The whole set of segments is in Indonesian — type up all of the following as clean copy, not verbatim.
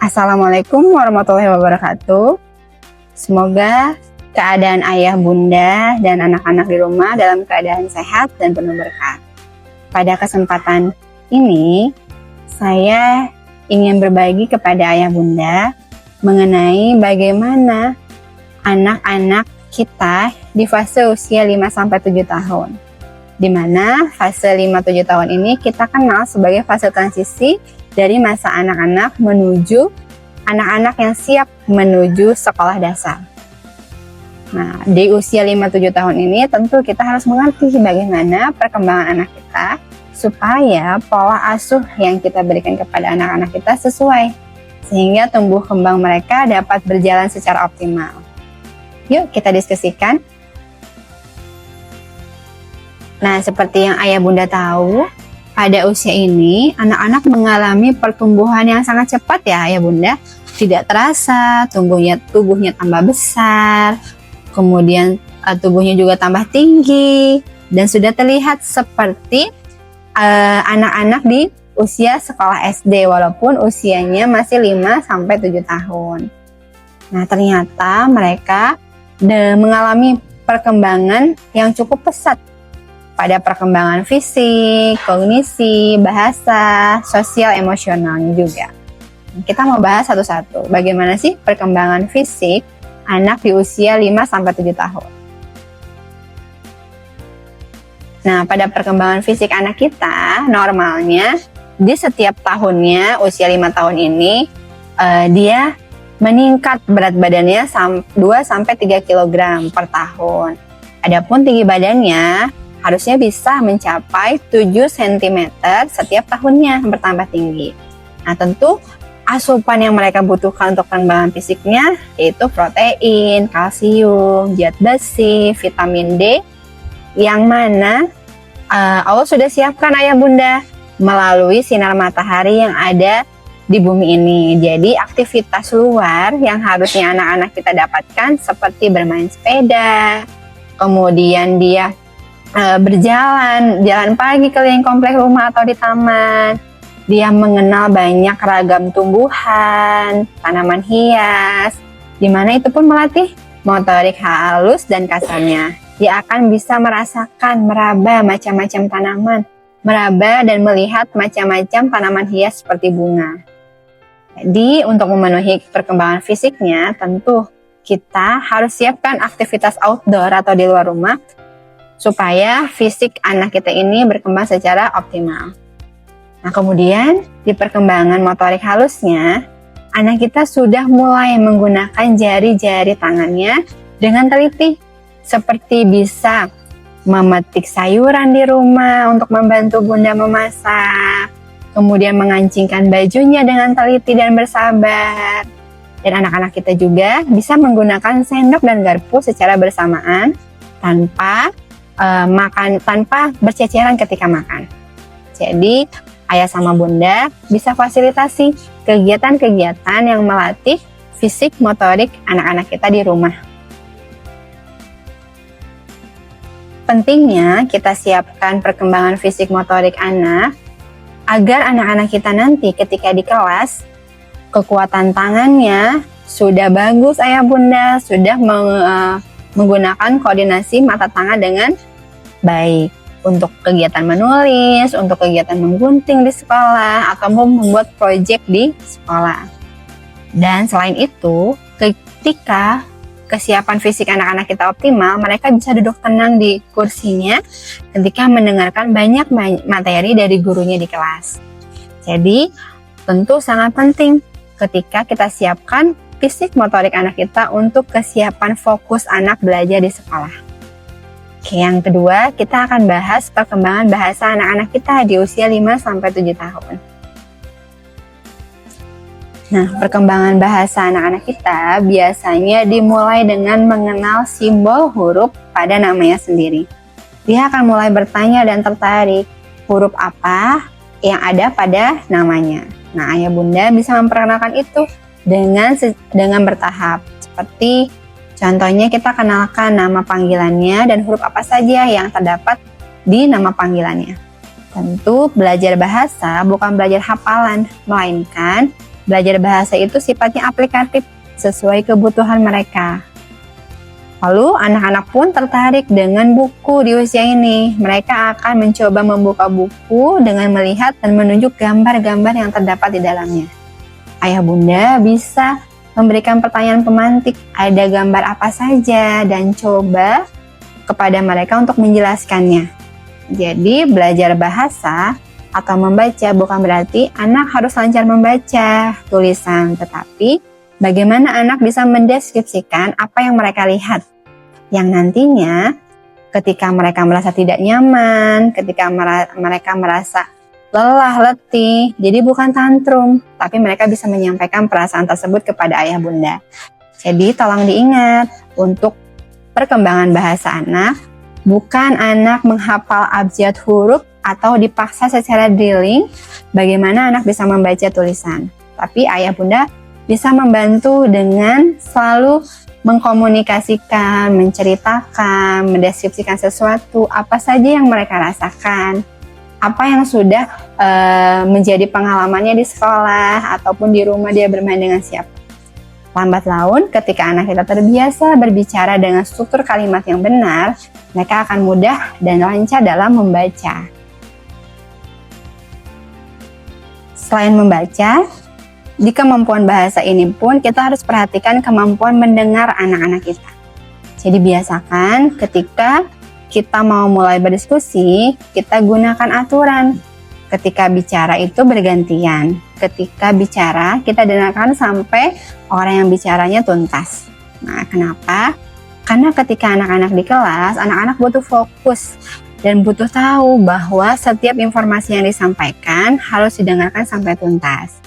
Assalamualaikum warahmatullahi wabarakatuh. Semoga keadaan ayah, bunda, dan anak-anak di rumah dalam keadaan sehat dan penuh berkah. Pada kesempatan ini, saya ingin berbagi kepada ayah bunda mengenai bagaimana anak-anak kita di fase usia 5-7 tahun. Di mana fase 5-7 tahun ini kita kenal sebagai fase transisi dari masa anak-anak menuju anak-anak yang siap menuju sekolah dasar. Nah, di usia 5-7 tahun ini tentu kita harus mengerti bagaimana perkembangan anak kita supaya pola asuh yang kita berikan kepada anak-anak kita sesuai sehingga tumbuh kembang mereka dapat berjalan secara optimal. Yuk kita diskusikan. Nah, seperti yang ayah bunda tahu, pada usia ini, anak-anak mengalami pertumbuhan yang sangat cepat ya ayah bunda. Tidak terasa, tubuhnya tambah besar, kemudian tubuhnya juga tambah tinggi, dan sudah terlihat seperti anak-anak di usia sekolah SD, walaupun usianya masih 5-7 tahun. Nah, ternyata mereka mengalami perkembangan yang cukup pesat pada perkembangan fisik, kognisi, bahasa, sosial, emosionalnya juga. Kita mau bahas satu-satu. Bagaimana sih perkembangan fisik anak di usia 5-7 tahun? Nah, pada perkembangan fisik anak kita, normalnya di setiap tahunnya, usia 5 tahun ini, dia meningkat berat badannya 2-3 kg per tahun. Adapun tinggi badannya harusnya bisa mencapai 7 cm setiap tahunnya bertambah tinggi. Nah, tentu asupan yang mereka butuhkan untuk perkembangan fisiknya yaitu protein, kalsium, zat besi, vitamin D yang mana Allah sudah siapkan ayah bunda melalui sinar matahari yang ada di bumi ini. Jadi aktivitas luar yang harusnya anak-anak kita dapatkan seperti bermain sepeda, kemudian dia jalan pagi keliling komplek rumah atau di taman. Dia mengenal banyak ragam tumbuhan, tanaman hias, di mana itu pun melatih motorik halus dan kasarnya. Dia akan bisa merasakan meraba macam-macam tanaman, meraba dan melihat macam-macam tanaman hias seperti bunga. Jadi untuk memenuhi perkembangan fisiknya, tentu kita harus siapkan aktivitas outdoor atau di luar rumah supaya fisik anak kita ini berkembang secara optimal. Nah, kemudian di perkembangan motorik halusnya, anak kita sudah mulai menggunakan jari-jari tangannya dengan teliti, seperti bisa memetik sayuran di rumah untuk membantu bunda memasak, kemudian mengancingkan bajunya dengan teliti dan bersabar. Dan anak-anak kita juga bisa menggunakan sendok dan garpu secara bersamaan tanpa berceceran ketika makan. Jadi ayah sama bunda bisa fasilitasi kegiatan-kegiatan yang melatih fisik motorik anak-anak kita di rumah. Pentingnya kita siapkan perkembangan fisik motorik anak agar anak-anak kita nanti ketika di kelas kekuatan tangannya sudah bagus ayah bunda, sudah menggunakan koordinasi mata tangan dengan baik untuk kegiatan menulis, untuk kegiatan menggunting di sekolah, atau membuat proyek di sekolah. Dan selain itu, ketika kesiapan fisik anak-anak kita optimal, mereka bisa duduk tenang di kursinya ketika mendengarkan banyak materi dari gurunya di kelas. Jadi, tentu sangat penting ketika kita siapkan fisik motorik anak kita untuk kesiapan fokus anak belajar di sekolah. Oke, yang kedua, kita akan bahas perkembangan bahasa anak-anak kita di usia 5-7 tahun. Nah, perkembangan bahasa anak-anak kita biasanya dimulai dengan mengenal simbol huruf pada namanya sendiri. Dia akan mulai bertanya dan tertarik, huruf apa yang ada pada namanya. Nah, ayah bunda bisa memperkenalkan itu dengan bertahap. Seperti contohnya kita kenalkan nama panggilannya dan huruf apa saja yang terdapat di nama panggilannya. Tentu belajar bahasa bukan belajar hafalan, melainkan Belajar bahasa itu sifatnya aplikatif sesuai kebutuhan mereka. Lalu anak-anak pun tertarik dengan buku di usia ini. Mereka akan mencoba membuka buku dengan melihat dan menunjuk gambar-gambar yang terdapat di dalamnya. Ayah bunda bisa memberikan pertanyaan pemantik, ada gambar apa saja, dan coba kepada mereka untuk menjelaskannya. Jadi belajar bahasa atau membaca bukan berarti anak harus lancar membaca tulisan, tetapi bagaimana anak bisa mendeskripsikan apa yang mereka lihat, yang nantinya ketika mereka merasa tidak nyaman, ketika mereka merasa lelah, letih, jadi bukan tantrum, tapi mereka bisa menyampaikan perasaan tersebut kepada ayah bunda. Jadi tolong diingat, untuk perkembangan bahasa anak, bukan anak menghafal abjad huruf atau dipaksa secara drilling bagaimana anak bisa membaca tulisan. Tapi ayah bunda bisa membantu dengan selalu mengkomunikasikan, menceritakan, mendeskripsikan sesuatu, apa saja yang mereka rasakan, apa yang sudah menjadi pengalamannya di sekolah ataupun di rumah dia bermain dengan siapa. Lambat laun ketika anak kita terbiasa berbicara dengan struktur kalimat yang benar, mereka akan mudah dan lancar dalam membaca. Selain membaca, di kemampuan bahasa ini pun kita harus perhatikan kemampuan mendengar anak-anak kita. Jadi biasakan ketika kita mau mulai berdiskusi, kita gunakan aturan. Ketika bicara itu bergantian. Ketika bicara, kita dengarkan sampai orang yang bicaranya tuntas. Nah, kenapa? Karena ketika anak-anak di kelas, anak-anak butuh fokus dan butuh tahu bahwa setiap informasi yang disampaikan harus didengarkan sampai tuntas.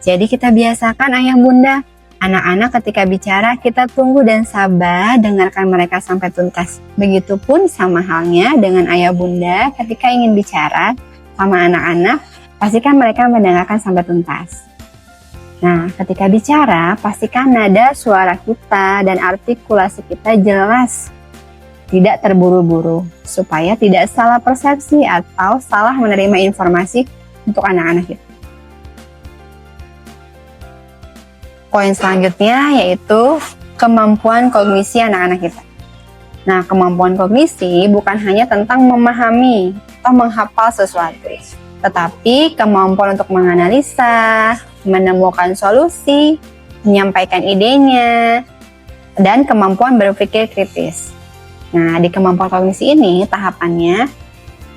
Jadi kita biasakan ayah bunda, anak-anak ketika bicara kita tunggu dan sabar dengarkan mereka sampai tuntas. Begitupun sama halnya dengan ayah bunda ketika ingin bicara sama anak-anak, pastikan mereka mendengarkan sampai tuntas. Nah, ketika bicara, pastikan nada suara kita dan artikulasi kita jelas, tidak terburu-buru, supaya tidak salah persepsi atau salah menerima informasi untuk anak-anak kita. Poin selanjutnya yaitu kemampuan kognisi anak-anak kita. Nah, kemampuan kognisi bukan hanya tentang memahami atau menghafal sesuatu, tetapi kemampuan untuk menganalisa, menemukan solusi, menyampaikan idenya, dan kemampuan berpikir kritis. Nah, di kemampuan kognisi ini tahapannya,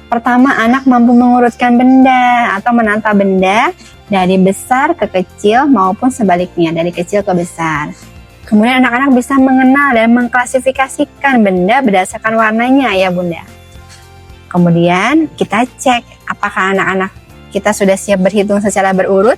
pertama anak mampu mengurutkan benda atau menata benda dari besar ke kecil maupun sebaliknya, dari kecil ke besar. Kemudian anak-anak bisa mengenal dan mengklasifikasikan benda berdasarkan warnanya ya bunda. Kemudian kita cek apakah anak-anak kita sudah siap berhitung secara berurut.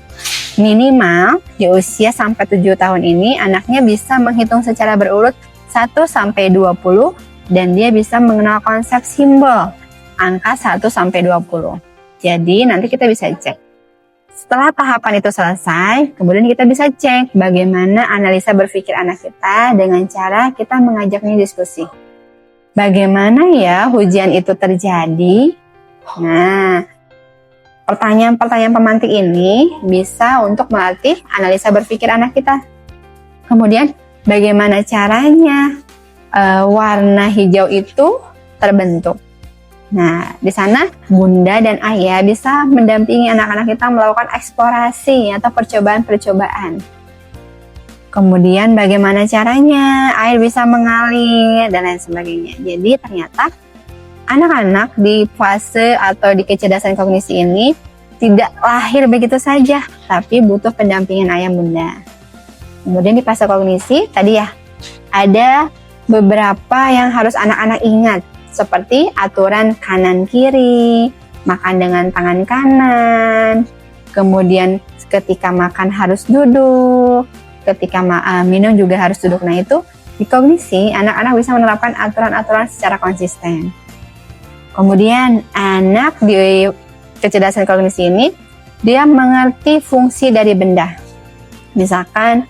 Minimal di usia sampai 7 tahun ini anaknya bisa menghitung secara berurut 1 sampai 20 dan dia bisa mengenal konsep simbol angka 1 sampai 20. Jadi nanti kita bisa cek. Setelah tahapan itu selesai, kemudian kita bisa cek bagaimana analisa berpikir anak kita dengan cara kita mengajaknya diskusi. Bagaimana ya ujian itu terjadi? Nah, pertanyaan-pertanyaan pemantik ini bisa untuk melatih analisa berpikir anak kita. Kemudian, bagaimana caranya warna hijau itu terbentuk? Nah, di sana bunda dan ayah bisa mendampingi anak-anak kita melakukan eksplorasi atau percobaan-percobaan. Kemudian bagaimana caranya air bisa mengalir dan lain sebagainya. Jadi ternyata anak-anak di fase atau di kecerdasan kognisi ini tidak lahir begitu saja, tapi butuh pendampingan ayah bunda. Kemudian di fase kognisi tadi ya, ada beberapa yang harus anak-anak ingat. Seperti aturan kanan kiri, makan dengan tangan kanan, kemudian ketika makan harus duduk, ketika minum juga harus duduk. Nah itu di kognisi anak-anak bisa menerapkan aturan-aturan secara konsisten. Kemudian anak di kecerdasan kognisi ini dia mengerti fungsi dari benda. Misalkan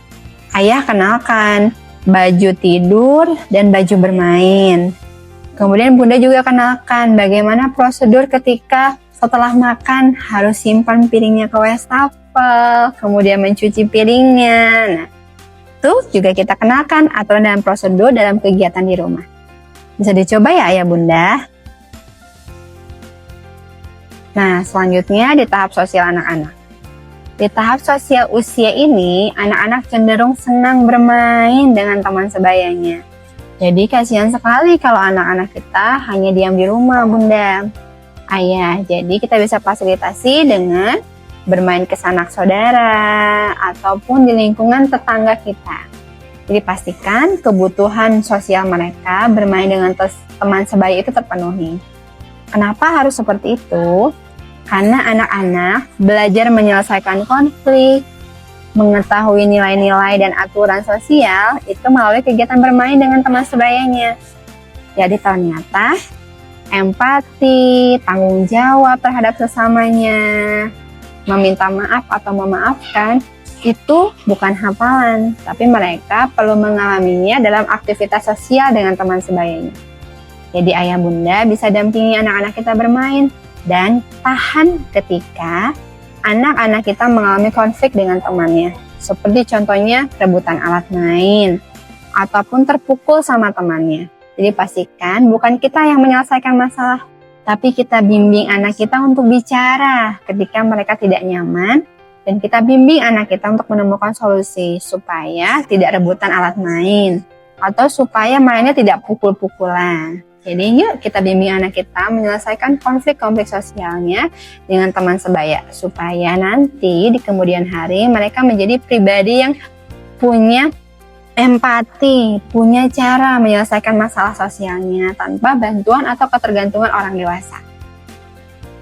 ayah kenalkan baju tidur dan baju bermain. Kemudian bunda juga kenalkan bagaimana prosedur ketika setelah makan harus simpan piringnya ke wastafel wastafel, kemudian mencuci piringnya. Nah, itu juga kita kenalkan aturan dan prosedur dalam kegiatan di rumah. Bisa dicoba ya ayah bunda. Nah, selanjutnya di tahap sosial anak-anak. Di tahap sosial usia ini, anak-anak cenderung senang bermain dengan teman sebayanya. Jadi kasihan sekali kalau anak-anak kita hanya diam di rumah, bunda. Ayah, jadi kita bisa fasilitasi dengan bermain ke sanak saudara ataupun di lingkungan tetangga kita. Jadi pastikan kebutuhan sosial mereka bermain dengan teman sebaya itu terpenuhi. Kenapa harus seperti itu? Karena anak-anak belajar menyelesaikan konflik, mengetahui nilai-nilai dan aturan sosial itu melalui kegiatan bermain dengan teman sebayanya. Jadi ternyata empati, tanggung jawab terhadap sesamanya, meminta maaf atau memaafkan itu bukan hafalan, tapi mereka perlu mengalaminya dalam aktivitas sosial dengan teman sebayanya. Jadi ayah bunda bisa dampingi anak-anak kita bermain dan tahan ketika anak-anak kita mengalami konflik dengan temannya. Seperti contohnya rebutan alat main ataupun terpukul sama temannya. Jadi pastikan bukan kita yang menyelesaikan masalah, tapi kita bimbing anak kita untuk bicara ketika mereka tidak nyaman, dan kita bimbing anak kita untuk menemukan solusi supaya tidak rebutan alat main atau supaya mainnya tidak pukul-pukulan. Jadi yuk kita bimbing anak kita menyelesaikan konflik-konflik sosialnya dengan teman sebaya supaya nanti di kemudian hari mereka menjadi pribadi yang punya empati, punya cara menyelesaikan masalah sosialnya tanpa bantuan atau ketergantungan orang dewasa.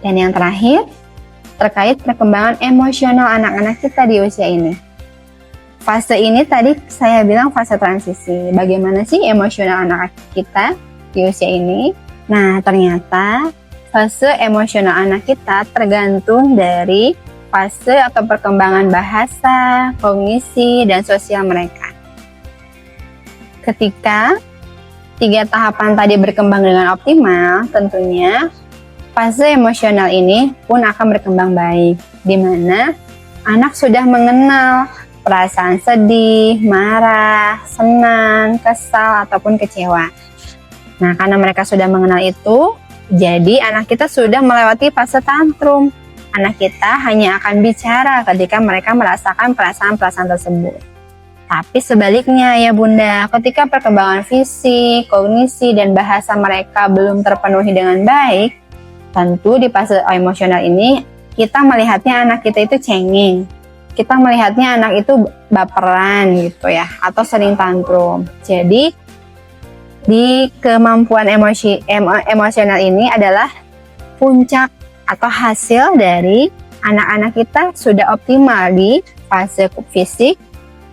Dan yang terakhir, terkait perkembangan emosional anak-anak kita di usia ini. Fase ini tadi saya bilang fase transisi. Bagaimana sih emosional anak kita di usia ini? Nah, ternyata fase emosional anak kita tergantung dari fase atau perkembangan bahasa, kognisi, dan sosial mereka. Ketika 3 tahapan tadi berkembang dengan optimal, tentunya fase emosional ini pun akan berkembang baik, di mana anak sudah mengenal perasaan sedih, marah, senang, kesal, ataupun kecewa. Nah, karena mereka sudah mengenal itu, jadi anak kita sudah melewati fase tantrum. Anak kita hanya akan bicara ketika mereka merasakan perasaan-perasaan tersebut. Tapi sebaliknya ya bunda, ketika perkembangan fisik, kognisi, dan bahasa mereka belum terpenuhi dengan baik, tentu di fase emosional ini kita melihatnya anak kita itu cengeng. Kita melihatnya anak itu baperan gitu ya, atau sering tantrum. Jadi di kemampuan emosional ini adalah puncak atau hasil dari anak-anak kita sudah optimal di fase fisik,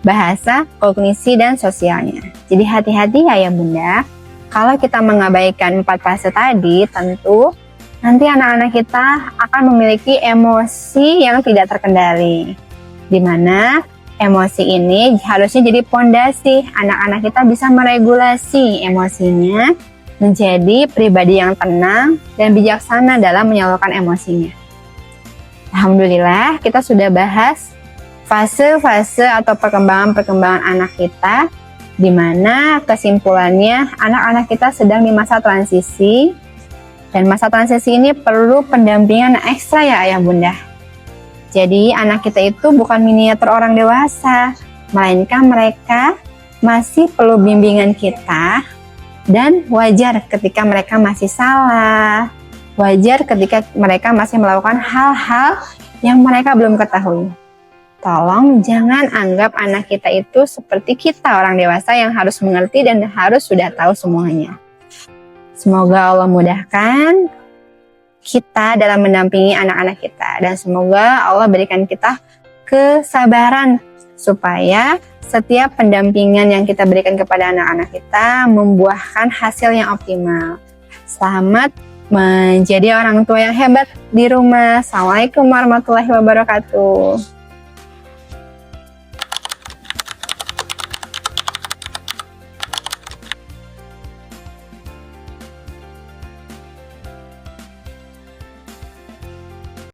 bahasa, kognisi, dan sosialnya. Jadi hati-hati ya bunda, kalau kita mengabaikan 4 fase tadi, tentu nanti anak-anak kita akan memiliki emosi yang tidak terkendali. Di mana emosi ini harusnya jadi pondasi anak-anak kita bisa meregulasi emosinya menjadi pribadi yang tenang dan bijaksana dalam menyalurkan emosinya. Alhamdulillah kita sudah bahas fase-fase atau perkembangan anak kita, di mana kesimpulannya anak-anak kita sedang di masa transisi, dan masa transisi ini perlu pendampingan ekstra ya ayah bunda. Jadi anak kita itu bukan miniatur orang dewasa, melainkan mereka masih perlu bimbingan kita, dan wajar ketika mereka masih salah, wajar ketika mereka masih melakukan hal-hal yang mereka belum ketahui. Tolong jangan anggap anak kita itu seperti kita orang dewasa yang harus mengerti dan harus sudah tahu semuanya. Semoga Allah mudahkan kita dalam mendampingi anak-anak kita, dan semoga Allah berikan kita kesabaran supaya setiap pendampingan yang kita berikan kepada anak-anak kita membuahkan hasil yang optimal. Selamat menjadi orang tua yang hebat di rumah. Assalamualaikum warahmatullahi wabarakatuh.